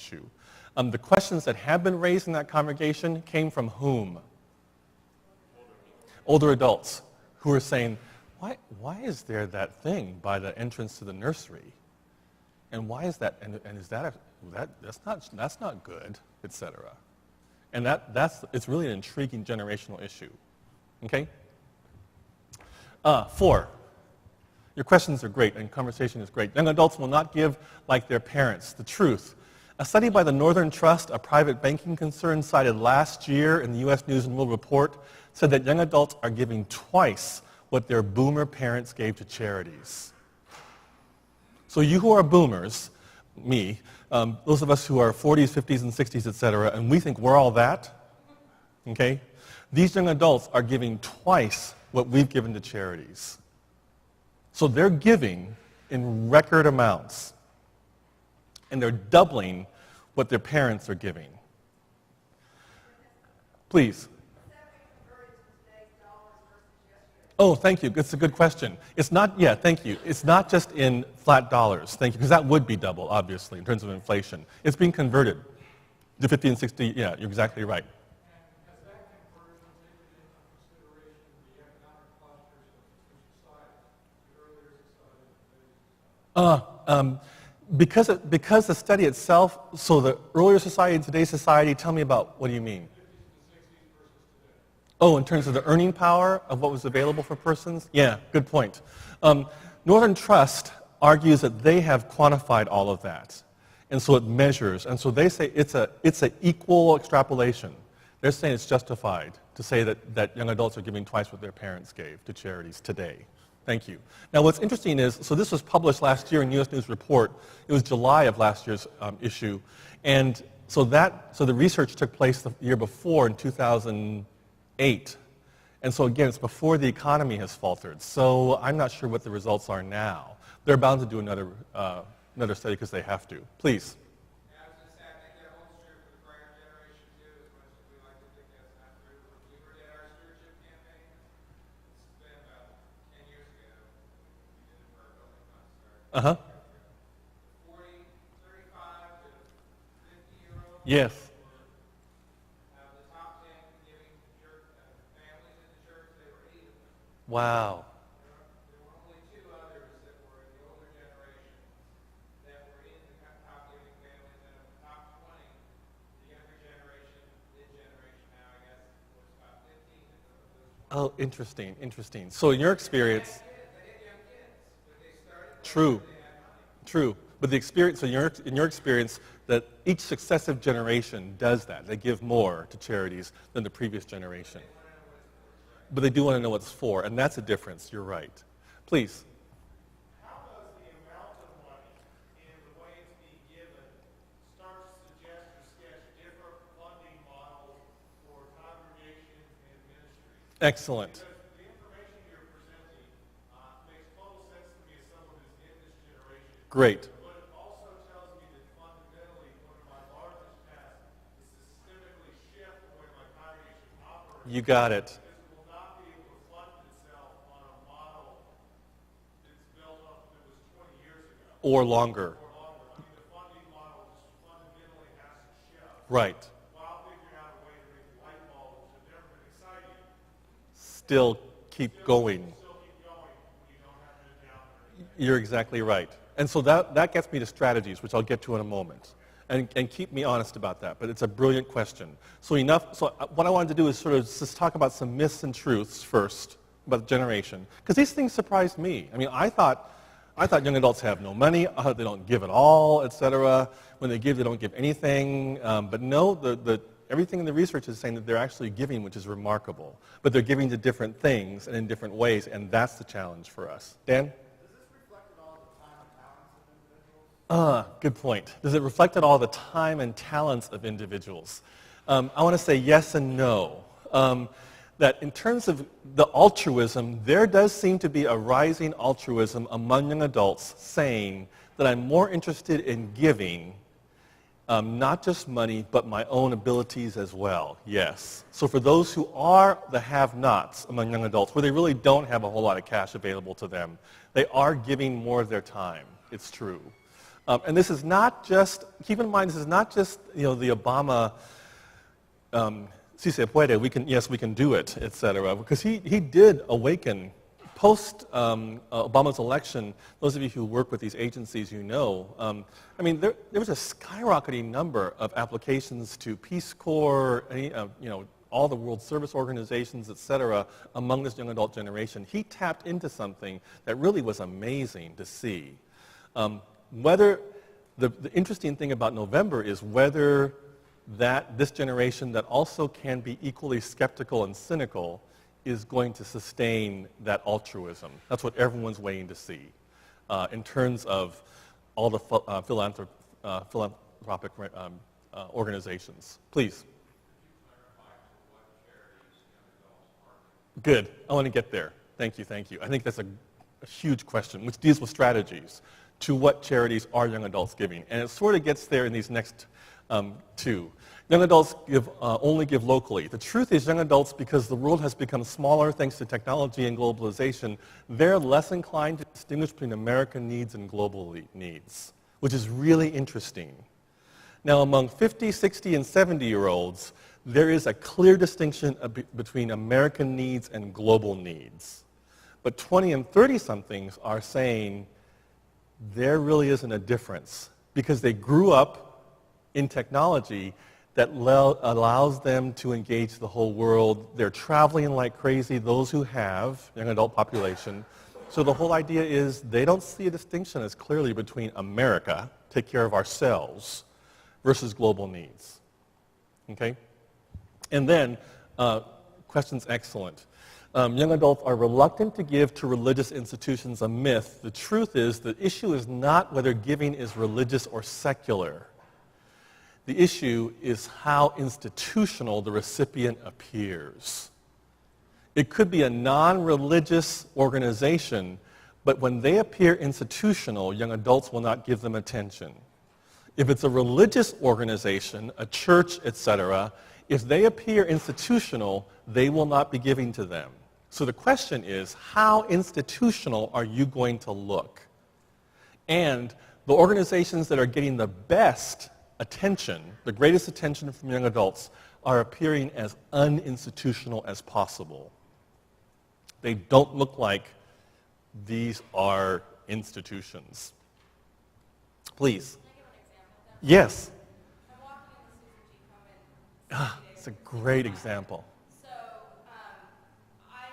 issue. The questions that have been raised in that congregation came from whom? Older adults who are saying, why is there that thing by the entrance to the nursery? And why is that, and is that's not good, etc. And it's really an intriguing generational issue. Okay? 4, your questions are great and conversation is great. Young adults will not give like their parents. The truth. A study by the Northern Trust, a private banking concern cited last year in the U.S. News and World Report, said that young adults are giving twice what their boomer parents gave to charities. So you who are boomers, me, those of us who are 40s, 50s, and 60s, etc., and we think we're all that, okay? These young adults are giving twice what we've given to charities. So they're giving in record amounts. And they're doubling what their parents are giving. Please. Oh, thank you. That's a good question. It's not, thank you. It's not just in flat dollars, thank you, because that would be double, obviously, in terms of inflation. It's being converted. The 50 and 60, yeah, you're exactly right. Has that conversion taken into consideration the economic clusters of society, the earlier society, and Because the study itself, so the earlier society and today's society, tell me about, what do you mean? 50s and 60s versus today. Oh, in terms of the earning power of what was available for persons? Yeah, good point. Northern Trust argues that they have quantified all of that. And so it measures. And so they say it's an equal extrapolation. They're saying it's justified to say that young adults are giving twice what their parents gave to charities today. Thank you. Now what's interesting is, so this was published last year in U.S. News Report. It was July of last year's issue. And so the research took place the year before in 2008. And so again, it's before the economy has faltered. So I'm not sure what the results are now. They're bound to do another study because they have to. Please. Yeah, I was going to say, I think that holds true for the prior generation too, as much as we like to think that's not true. When we were at our stewardship campaign, it's been about 10 years ago, we did it for our building fund start. 40, 35 to 50-year-olds. Yes. The top 10 giving church, families in the church, they were 8 of them. Wow. There were only 2 others that were in the older generation that were in the top giving families, and of the top 20, the younger generation, mid-generation now, I guess, was about 15 of those 20. Oh, interesting. So in your experience, They had young kids, but they started true. they had money. True. But the experience, so in your experience, that each successive generation does that. They give more to charities than the previous generation. But they do want to know what it's for, and that's a difference. You're right. Please. How does the amount of money and the way it's being given start to suggest or sketch different funding models for congregations and ministries? Excellent. Because the information you're presenting makes total sense to me as someone who's in this generation. Great. But it also tells me that fundamentally one of my largest tasks is to systemically shift the way my congregation operates. You got it. Because it will not be able to fund itself on a model that's built up that was 20 years ago. Or longer. Or longer. I mean, the funding model just fundamentally has to shift. Right. While figuring out a way to make the light bulbs that have never been exciting. Still keep going. Still keep going when you don't have it down there. You're exactly right. And so that gets me to strategies, which I'll get to in a moment. And keep me honest about that, but it's a brilliant question. So what I wanted to do is sort of just talk about some myths and truths first about the generation, because these things surprised me. I mean, I thought young adults have no money, I thought they don't give at all, etc. When they give, they don't give anything. But no, everything in the research is saying that they're actually giving, which is remarkable. But they're giving to different things and in different ways, and that's the challenge for us. Dan? Good point. Does it reflect on all the time and talents of individuals? I want to say yes and no. That in terms of the altruism, there does seem to be a rising altruism among young adults saying that I'm more interested in giving not just money, but my own abilities as well. Yes. So for those who are the have-nots among young adults, where they really don't have a whole lot of cash available to them, they are giving more of their time. It's true. And this is not just, keep in mind, this is not just, the Obama, si se puede, yes, we can do it, et cetera, because he did awaken post Obama's election. Those of you who work with these agencies, there was a skyrocketing number of applications to Peace Corps, all the World Service Organizations, et cetera, among this young adult generation. He tapped into something that really was amazing to see. Whether the interesting thing about November is whether this generation that also can be equally skeptical and cynical is going to sustain that altruism. That's what everyone's waiting to see in terms of all the philanthropic organizations. Please. Good. I want to get there. Thank you. I think that's a huge question, which deals with strategies. To what charities are young adults giving? And it sort of gets there in these next two. Young adults only give locally. The truth is young adults, because the world has become smaller thanks to technology and globalization, they're less inclined to distinguish between American needs and global needs, which is really interesting. Now, among 50, 60, and 70-year-olds, there is a clear distinction between American needs and global needs. But 20 and 30-somethings are saying there really isn't a difference because they grew up in technology that allows them to engage the whole world. They're traveling like crazy, those who have, young adult population. So the whole idea is they don't see a distinction as clearly between America, take care of ourselves, versus global needs. Okay? And then, question's excellent. Young adults are reluctant to give to religious institutions a myth. The truth is the issue is not whether giving is religious or secular. The issue is how institutional the recipient appears. It could be a non-religious organization, but when they appear institutional, young adults will not give them attention. If it's a religious organization, a church, etc., if they appear institutional, they will not be giving to them. So the question is, how institutional are you going to look? And the organizations that are getting the best attention, the greatest attention from young adults, are appearing as uninstitutional as possible. They don't look like these are institutions. Please. Can I give an example of that? Yes. I'm walking in the Susan G. Komen. It's a great example. So I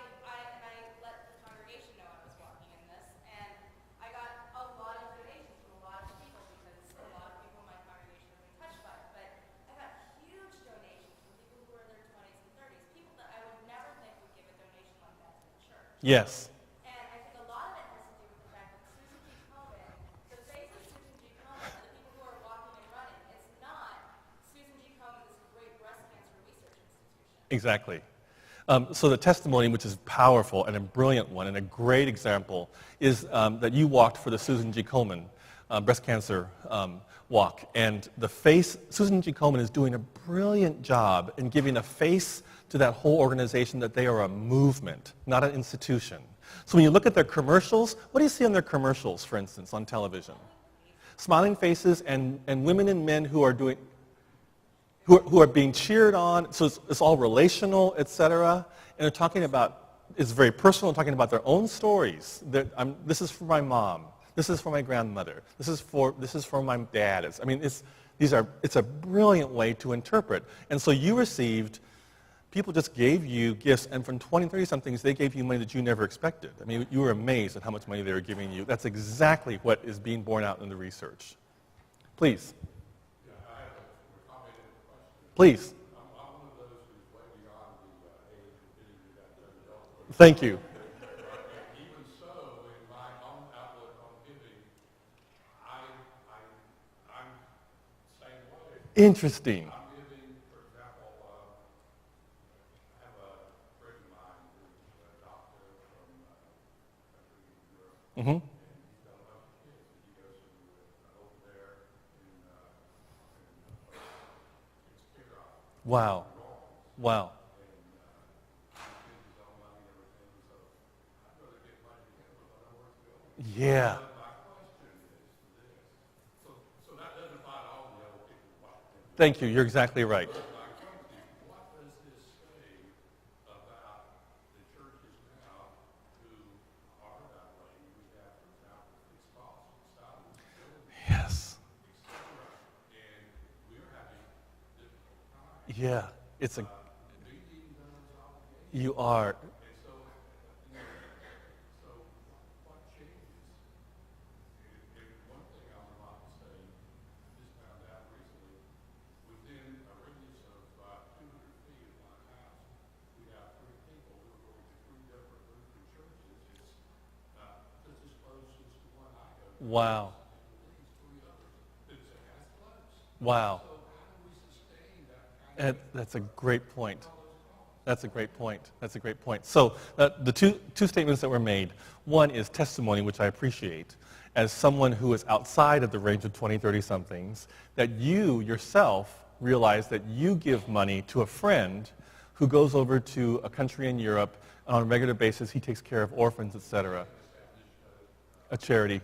let the congregation know I was walking in this, and I got a lot of donations from a lot of people because a lot of people in my congregation have been touched by it. But I got huge donations from people who were in their 20s and 30s, people that I would never think would give a donation like that to the church. Yes. And I think a lot of it has to do with the fact that Susan G. Komen, the face of Susan G. Komen, and the people who are walking and running, it's not Susan G. Komen, this great breast cancer research institution. Exactly. So the testimony, which is powerful and a brilliant one and a great example, is that you walked for the Susan G. Komen breast cancer walk. And the face, Susan G. Komen is doing a brilliant job in giving a face to that whole organization that they are a movement, not an institution. So when you look at their commercials, what do you see on their commercials, for instance, on television? Smiling faces and women and men who are doing, who are being cheered on. So it's all relational, etc. And they're talking about, it's very personal, talking about their own stories. This is for my mom. This is for my grandmother. This is for my dad. It's a brilliant way to interpret. And so you received, people just gave you gifts, and from 20, 30-somethings, they gave you money that you never expected. I mean, you were amazed at how much money they were giving you. That's exactly what is being borne out in the research. Please. Yeah, I have a comment and a question. Please. I'm one of those who's way beyond the age of getting to that young adult. Thank you. Even so, in my own outlook on giving, I'm the same way. Interesting. I'm giving, for example, I have a friend of mine who's a doctor from a country in Europe, Mm-hmm. and he's got a bunch of kids, and he goes to over there in it's kickoff. Wow. Wow. Yeah. My question is this. So Thank you. You're exactly right. My question is, what does this say about the churches now who are that way? We have, for example, fixed costs, salaries, buildings, Yes. etc. And we're having difficult times Yeah. It's a. meeting those obligations. You are. And so, so what changes? And one thing I would like to say, I just found out recently, within a radius of 200 feet of my house, we have 3 people who are going to 3 different Lutheran churches. It's just as close as the one I go to. Wow. At least 3 others. It's as close. Wow. So how do we sustain that kind of That's a great point. That's a great point. That's a great point. So the two statements that were made, one is testimony, which I appreciate, as someone who is outside of the range of 20, 30-somethings, that you yourself realize that you give money to a friend who goes over to a country in Europe, and on a regular basis he takes care of orphans, etc. A charity,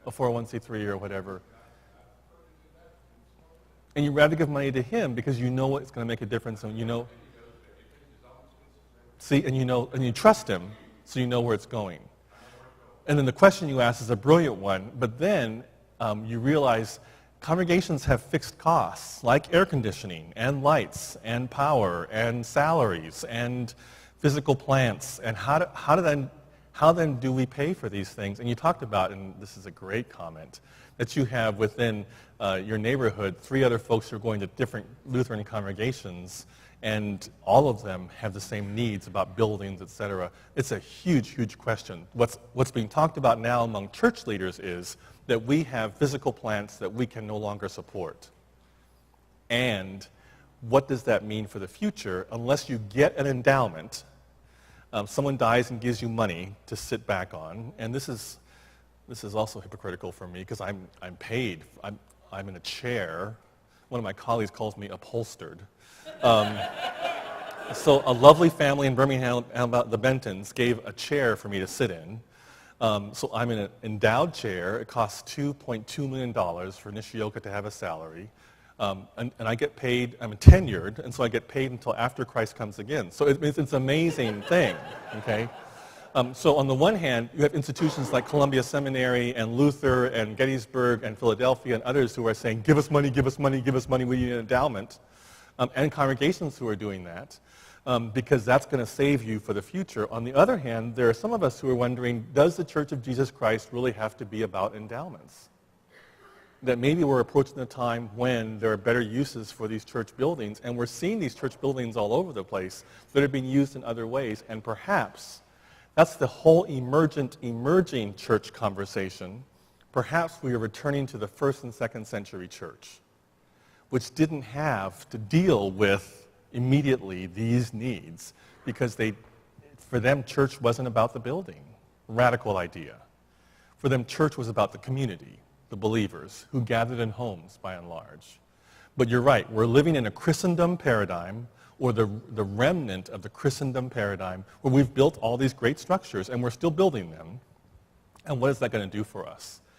a 401c3 or whatever. And you'd rather give money to him because you know it's going to make a difference, and you know. See, and you know, and you trust him, so you know where it's going. And then the question you ask is a brilliant one, but then you realize congregations have fixed costs, like air conditioning, and lights, and power, and salaries, and physical plants, and how then do we pay for these things? And you talked about, and this is a great comment, that you have within your neighborhood 3 other folks who are going to different Lutheran congregations, and all of them have the same needs about buildings, etc. It's a huge, huge question. What's being talked about now among church leaders is that we have physical plants that we can no longer support. And what does that mean for the future unless you get an endowment? Someone dies and gives you money to sit back on, and this is also hypocritical for me because I'm paid. I'm in a chair. One of my colleagues calls me upholstered. So a lovely family in Birmingham, the Bentons, gave a chair for me to sit in. So I'm in an endowed chair. It costs $2.2 million for Nishioka to have a salary. And I get paid, I'm tenured, and so I get paid until after Christ comes again. So it's an amazing thing, okay? So on the one hand, you have institutions like Columbia Seminary and Luther and Gettysburg and Philadelphia and others who are saying, give us money, give us money, give us money, we need an endowment. And congregations who are doing that, because that's going to save you for the future. On the other hand, there are some of us who are wondering, does the Church of Jesus Christ really have to be about endowments? That maybe we're approaching a time when there are better uses for these church buildings, and we're seeing these church buildings all over the place that are being used in other ways, and perhaps that's the whole emerging church conversation. Perhaps we are returning to the 1st and 2nd century church, which didn't have to deal with immediately these needs because for them, church wasn't about the building. Radical idea. For them, church was about the community, the believers, who gathered in homes by and large. But you're right, we're living in a Christendom paradigm, or the remnant of the Christendom paradigm, where we've built all these great structures, and we're still building them. And what is that going to do for us?